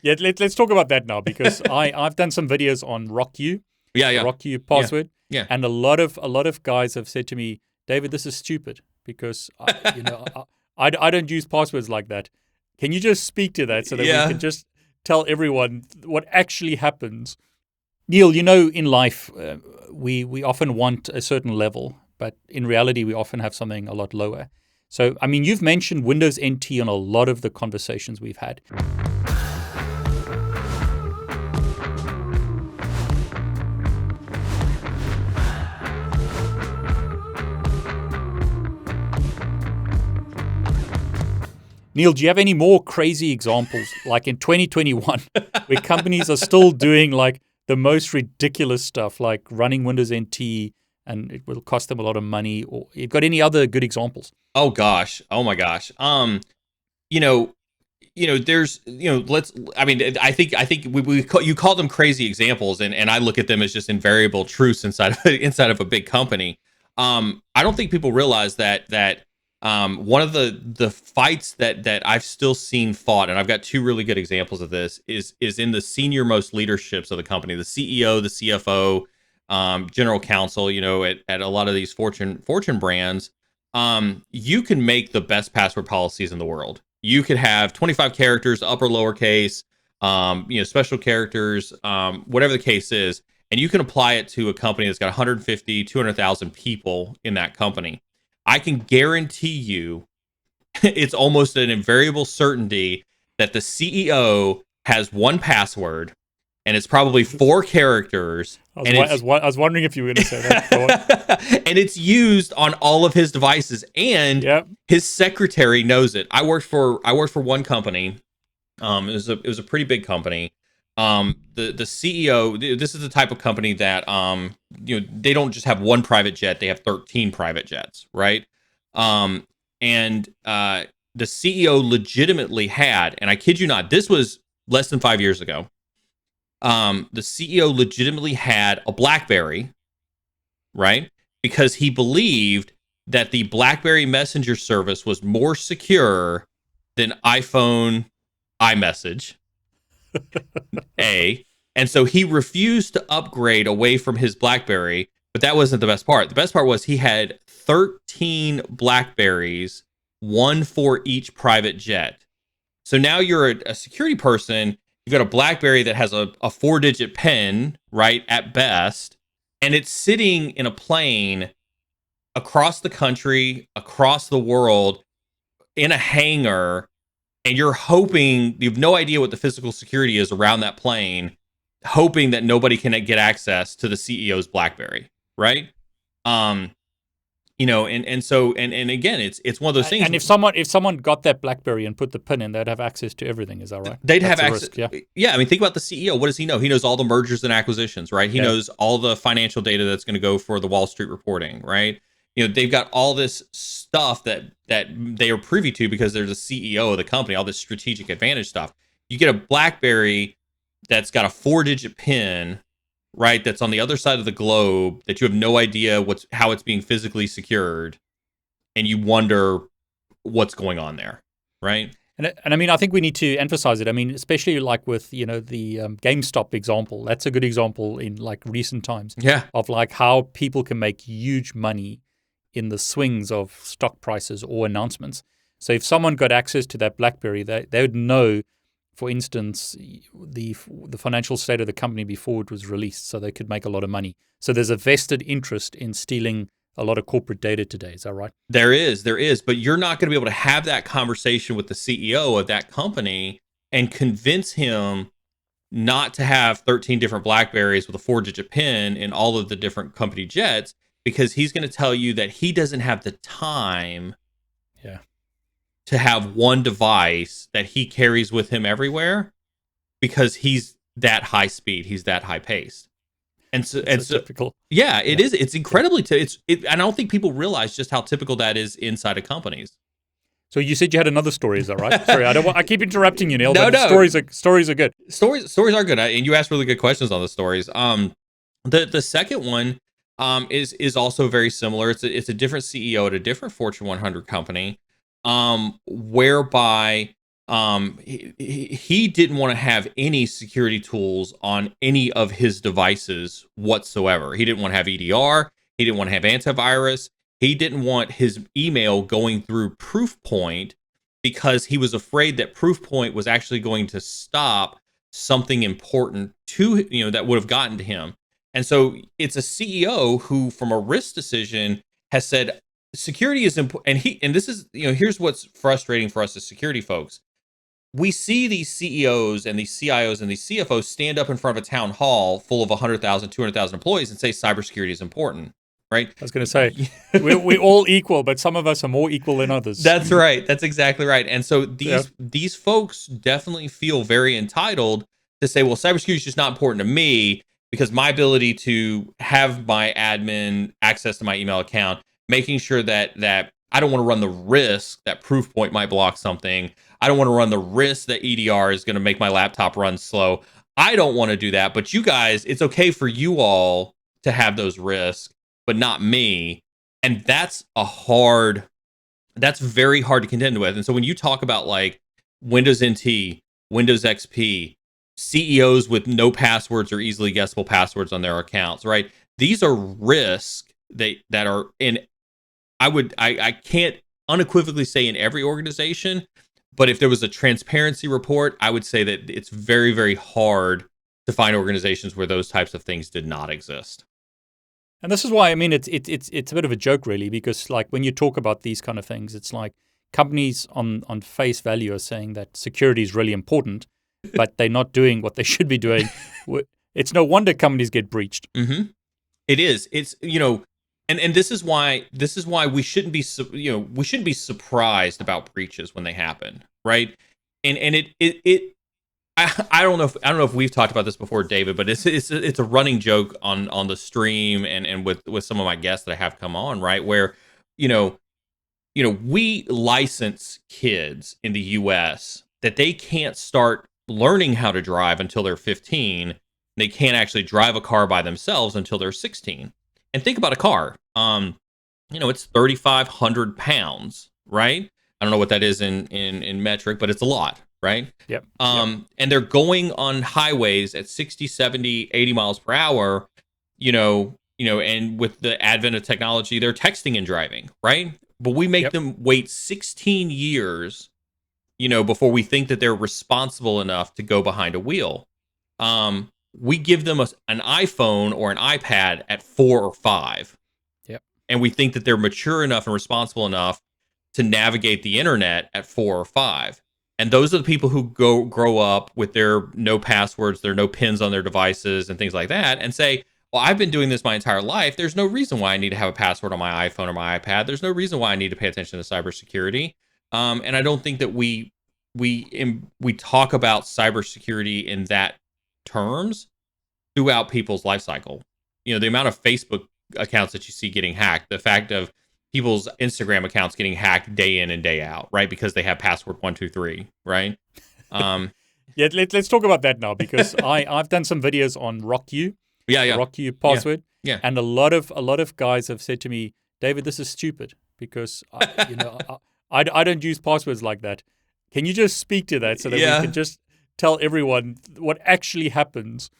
Yeah, let's talk about that now because I've done some videos on Rockyou, Rockyou password, and a lot of guys have said to me, David, this is stupid because I don't use passwords like that. Can you just speak to that so that we can just tell everyone what actually happens? Neal, in life, we often want a certain level, but in reality, we often have something a lot lower. So, I mean, you've mentioned Windows NT on a lot of the conversations we've had. Neal, do you have any more crazy examples, like in 2021, where companies are still doing like the most ridiculous stuff, like running Windows NT, and it will cost them a lot of money? Or you've got any other good examples? Oh gosh, oh my gosh. There's, I think you call them crazy examples, and I look at them as just invariable truths inside of a big company. I don't think people realize that one of the fights that I've still seen fought, and I've got two really good examples of this, is in the senior most leaderships of the company, the CEO, the CFO, general counsel. At a lot of these Fortune brands, you can make the best password policies in the world. You could have 25 characters, upper lowercase, special characters, whatever the case is, and you can apply it to a company that's got 150, 200,000 people in that company. I can guarantee you it's almost an invariable certainty that the CEO has one password, and it's probably 4 characters. I was wondering if you were going to say that. And it's used on all of his devices, and his secretary knows it. I worked for one company. It was a pretty big company. The CEO. This is the type of company that they don't just have one private jet; they have 13 private jets, right? And the CEO legitimately had, and I kid you not, this was less than 5 years ago. The CEO legitimately had a Blackberry, right? Because he believed that the Blackberry Messenger service was more secure than iPhone iMessage. And so he refused to upgrade away from his Blackberry, but that wasn't the best part. The best part was he had 13 Blackberries, one for each private jet. So now you're a security person. You've got a Blackberry that has a 4-digit PIN, right, at best, and it's sitting in a plane across the country, across the world, in a hangar, and you're hoping, you have no idea what the physical security is around that plane, hoping that nobody can get access to the CEO's Blackberry, right? So again, it's one of those things. And if someone got that BlackBerry and put the PIN in, they'd have access to everything. Is that right? They'd have access. Yeah. I mean, think about the CEO. What does he know? He knows all the mergers and acquisitions, right? He knows all the financial data that's going to go for the Wall Street reporting, right? They've got all this stuff that they are privy to because they're the CEO of the company. All this strategic advantage stuff. You get a BlackBerry that's got a 4-digit PIN, right, that's on the other side of the globe, that you have no idea how it's being physically secured, and you wonder what's going on there, right? And I mean, I think we need to emphasize it. I mean, especially like with the GameStop example. That's a good example in like recent times. Yeah. Of like how people can make huge money in the swings of stock prices or announcements. So if someone got access to that BlackBerry, they would know, for instance, the financial state of the company before it was released, so they could make a lot of money. So there's a vested interest in stealing a lot of corporate data today. Is that right? There is, but you're not going to be able to have that conversation with the CEO of that company and convince him not to have 13 different Blackberries with a 4-digit PIN in all of the different company jets, because he's going to tell you that he doesn't have the time to have one device that he carries with him everywhere, because he's that high speed, he's that high paced. And so typical. Yeah, it is. It's incredibly and I don't think people realize just how typical that is inside of companies. So you said you had another story, is that right? Sorry, I keep interrupting you, Neal. No. Stories are good. Stories are good, and you asked really good questions on the stories. The second one is also very similar. It's a different CEO at a different Fortune 100 company, whereby he didn't want to have any security tools on any of his devices whatsoever. He didn't want to have EDR. He didn't want to have antivirus. He didn't want his email going through Proofpoint because he was afraid that Proofpoint was actually going to stop something important to, that would have gotten to him. And so it's a CEO who, from a risk decision, has said security is important. And this is, here's what's frustrating for us as security folks. We see these CEOs and these CIOs and these CFOs stand up in front of a town hall full of 100,000, 200,000 employees and say cybersecurity is important, right? I was going to say, we're all equal, but some of us are more equal than others. That's right. That's exactly right. And so these folks definitely feel very entitled to say, well, cybersecurity is just not important to me because my ability to have my admin access to my email account, making sure that I don't want to run the risk that Proofpoint might block something. I don't want to run the risk that EDR is going to make my laptop run slow. I don't want to do that. But you guys, it's okay for you all to have those risks, but not me. And that's very hard to contend with. And so when you talk about like Windows NT, Windows XP, CEOs with no passwords or easily guessable passwords on their accounts, right? These are risks that are in, I can't unequivocally say in every organization, but if there was a transparency report, I would say that it's very, very hard to find organizations where those types of things did not exist. And this is why, I mean, it's a bit of a joke, really, because like when you talk about these kind of things, it's like companies on face value are saying that security is really important, but they're not doing what they should be doing. It's no wonder companies get breached. Mm-hmm. It is. It's, and this is why we shouldn't be surprised about breaches when they happen, right? And I don't know if we've talked about this before, David, but it's a running joke on the stream and with some of my guests that I have come on, right? Where we license kids in the US that they can't start learning how to drive until they're 15. They can't actually drive a car by themselves until they're 16. And think about a car. It's 3,500 pounds, right? I don't know what that is in metric, but it's a lot, right? Yep. And they're going on highways at 60, 70, 80 miles per hour, and with the advent of technology, they're texting and driving, right? But we make them wait 16 years, before we think that they're responsible enough to go behind a wheel. We give them an iPhone or an iPad at 4 or 5. Yep. And we think that they're mature enough and responsible enough to navigate the internet at 4 or 5. And those are the people who grow up with their no passwords, their no pins on their devices and things like that, and say, well, I've been doing this my entire life. There's no reason why I need to have a password on my iPhone or my iPad. There's no reason why I need to pay attention to cybersecurity. And I don't think that we talk about cybersecurity in that terms throughout people's life cycle. The amount of Facebook accounts that you see getting hacked, the fact of people's Instagram accounts getting hacked day in and day out, right? Because they have password 123, right? Yeah, let's talk about that now, because I've done some videos on Rockyou. Rockyou password. Yeah. And a lot of guys have said to me, David, this is stupid because I don't use passwords like that. Can you just speak to that so that we can just tell everyone what actually happens?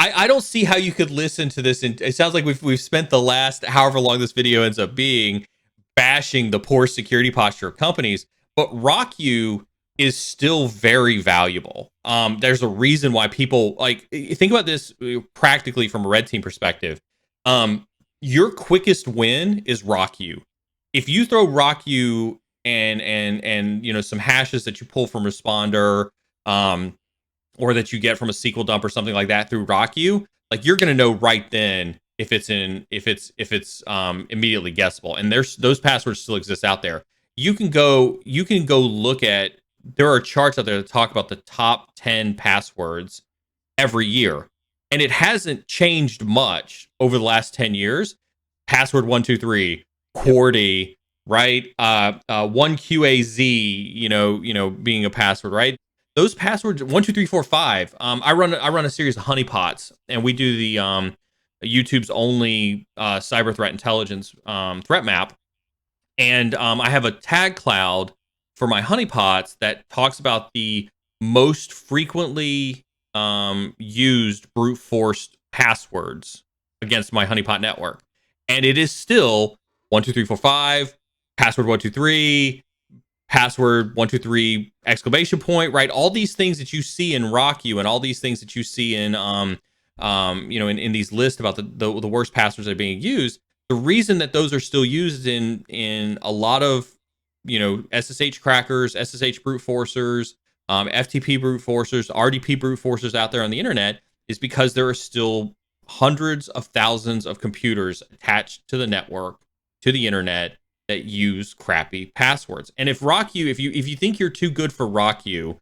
I don't see how you could listen to this. And it sounds like we've spent the last however long this video ends up being bashing the poor security posture of companies. But Rockyou is still very valuable. There's a reason why people think about this practically from a red team perspective. Your quickest win is Rockyou. If you throw Rockyou and some hashes that you pull from Responder, or that you get from a SQL dump or something like that through Rockyou, you're going to know right then if it's immediately guessable. And those passwords still exist out there. You can go look at, there are charts out there that talk about the top 10 passwords every year. And it hasn't changed much over the last 10 years. Password 123, QWERTY, right? 1QAZ, being a password, right? Those passwords, 1, 2, 3, 4, 5. I run a series of honeypots, and we do the YouTube's only cyber threat intelligence threat map. And I have a tag cloud for my honeypots that talks about the most frequently used brute forced passwords against my honeypot network. And it is still 12345, password 123, password 123 exclamation point, right? All these things that you see in Rockyou and all these things that you see in in these lists about the worst passwords that are being used. The reason that those are still used in a lot of SSH crackers, SSH brute forcers, FTP brute forcers, RDP brute forcers out there on the internet is because there are still hundreds of thousands of computers attached to the network, to the internet, that use crappy passwords. And if Rockyou, if you think you're too good for Rockyou,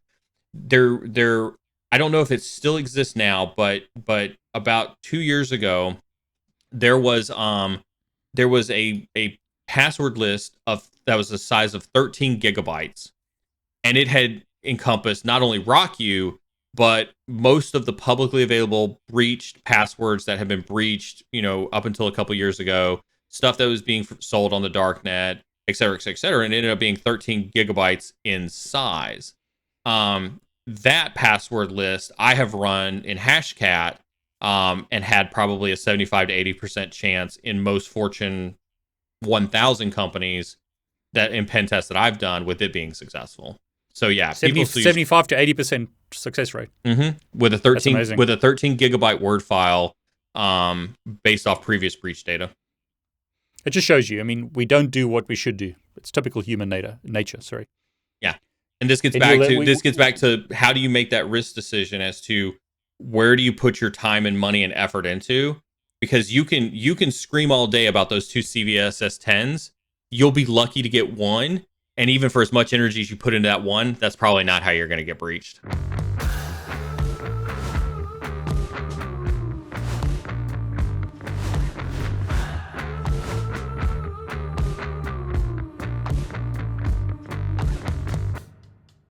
there I don't know if it still exists now, but about 2 years ago, there was a password list that was the size of 13 gigabytes, and it had encompassed not only Rockyou, but most of the publicly available breached passwords that have been breached, up until a couple years ago, stuff that was being sold on the dark net, et cetera, et cetera, et cetera, and it ended up being 13 gigabytes in size. That password list I have run in Hashcat, and had probably a 75 to 80% chance in most Fortune 1000 companies that in pen tests that I've done with it being successful. So yeah, 75 to 80% success rate. Mm-hmm. With a 13 gigabyte Word file, based off previous breach data. It just shows you. I mean, we don't do what we should do. It's typical human nature. Sorry. Yeah, and this gets back to how do you make that risk decision as to where do you put your time and money and effort into? Because you can scream all day about those two CVS S10s. You'll be lucky to get one. And even for as much energy as you put into that one, that's probably not how you're going to get breached.